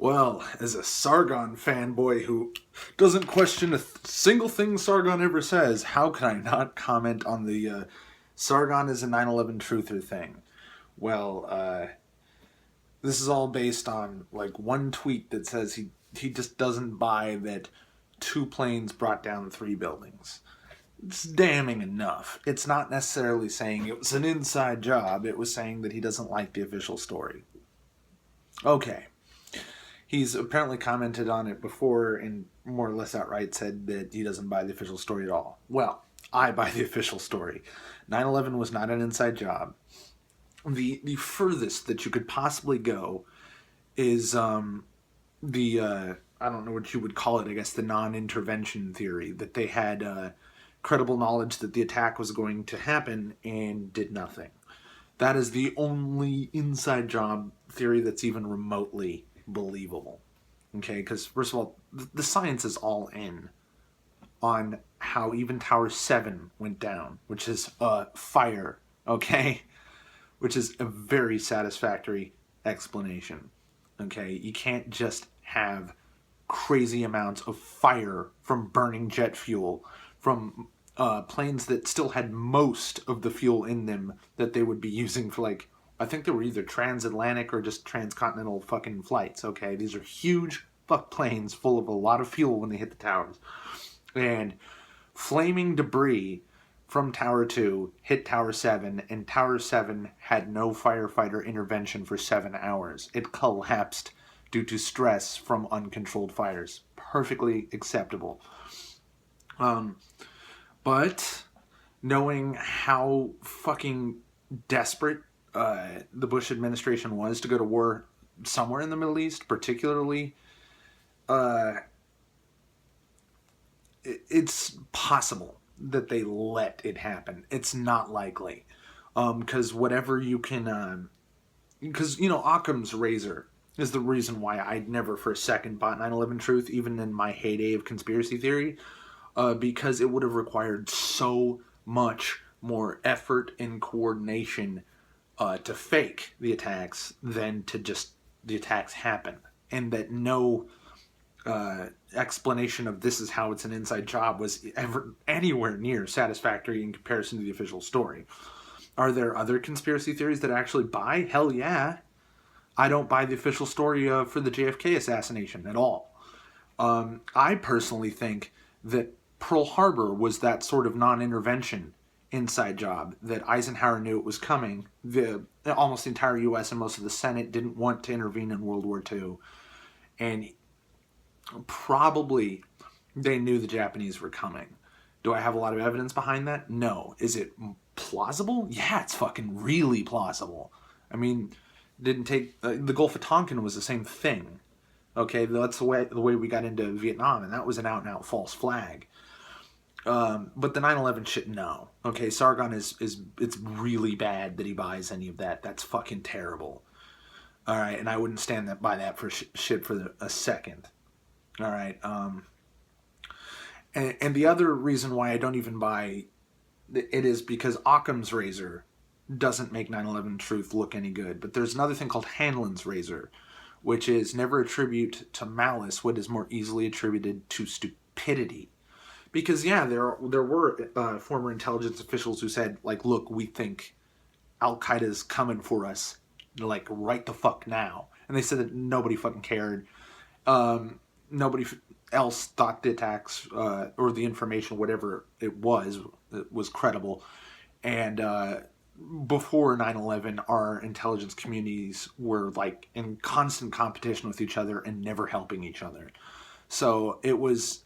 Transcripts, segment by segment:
Well, as a Sargon fanboy who doesn't question a single thing Sargon ever says, how can I not comment on the Sargon is a 9/11 truther thing? Well, this is all based on like one tweet that says he just doesn't buy that two planes brought down three buildings. It's damning enough. It's not necessarily saying it was an inside job. It was saying that he doesn't like the official story. Okay. He's apparently commented on it before and more or less outright said that he doesn't buy the official story at all. Well, I buy the official story. 9/11 was not an inside job. The furthest that you could possibly go is the I don't know what you would call it. I guess the non-intervention theory, that they had credible knowledge that the attack was going to happen and did nothing. That is the only inside job theory that's even remotely believable. Okay, because first of all, the science is all in on how even Tower 7 went down, which is fire, okay? Which is a very satisfactory explanation. Okay, you can't just have crazy amounts of fire from burning jet fuel from planes that still had most of the fuel in them that they would be using for, like, I think they were either transatlantic or just transcontinental fucking flights, okay? These are huge fuck planes full of a lot of fuel when they hit the towers. And flaming debris from Tower 2 hit Tower 7, and Tower 7 had no firefighter intervention for 7 hours. It collapsed due to stress from uncontrolled fires. Perfectly acceptable. But knowing how fucking desperate the Bush administration was to go to war somewhere in the Middle East, particularly, it's possible that they let it happen. It's not likely. Because whatever you can... Because, Occam's razor is the reason why I never for a second bought 9/11 Truth, even in my heyday of conspiracy theory, because it would have required so much more effort and coordination to fake the attacks than to just the attacks happen. And that no explanation of this is how it's an inside job was ever anywhere near satisfactory in comparison to the official story. Are there other conspiracy theories that I actually buy? Hell yeah. I don't buy the official story for the JFK assassination at all. I personally think that Pearl Harbor was that sort of non-intervention inside job, that Eisenhower knew it was coming. Almost the entire U.S. and most of the Senate didn't want to intervene in World War II. And probably they knew the Japanese were coming. Do I have a lot of evidence behind that? No. Is it plausible? Yeah, it's fucking really plausible. I mean, didn't take... the Gulf of Tonkin was the same thing. Okay, that's the way we got into Vietnam, and that was an out-and-out false flag. But the 9/11 shit, no. Okay, Sargon it's really bad that he buys any of that. That's fucking terrible. All right, and I wouldn't stand by that for shit for a second. All right, and the other reason why I don't even buy it is because Occam's razor doesn't make 9/11 Truth look any good. But there's another thing called Hanlon's razor, which is never attribute to malice what is more easily attributed to stupidity. Because, yeah, there were former intelligence officials who said, like, look, we think Al-Qaeda's coming for us, like, right the fuck now. And they said that nobody fucking cared. Nobody else thought the attacks or the information, whatever it was credible. And before 9/11, our intelligence communities were, like, in constant competition with each other and never helping each other. So it was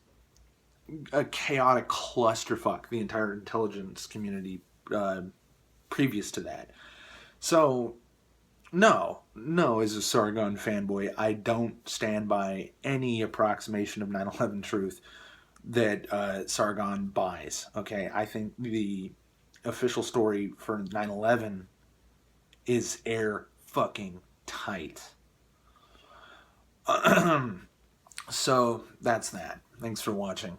a chaotic clusterfuck, the entire intelligence community previous to that. So, no, as a Sargon fanboy, I don't stand by any approximation of 9/11 Truth that Sargon buys. Okay, I think the official story for 9/11 is air fucking tight. So, that's that. Thanks for watching.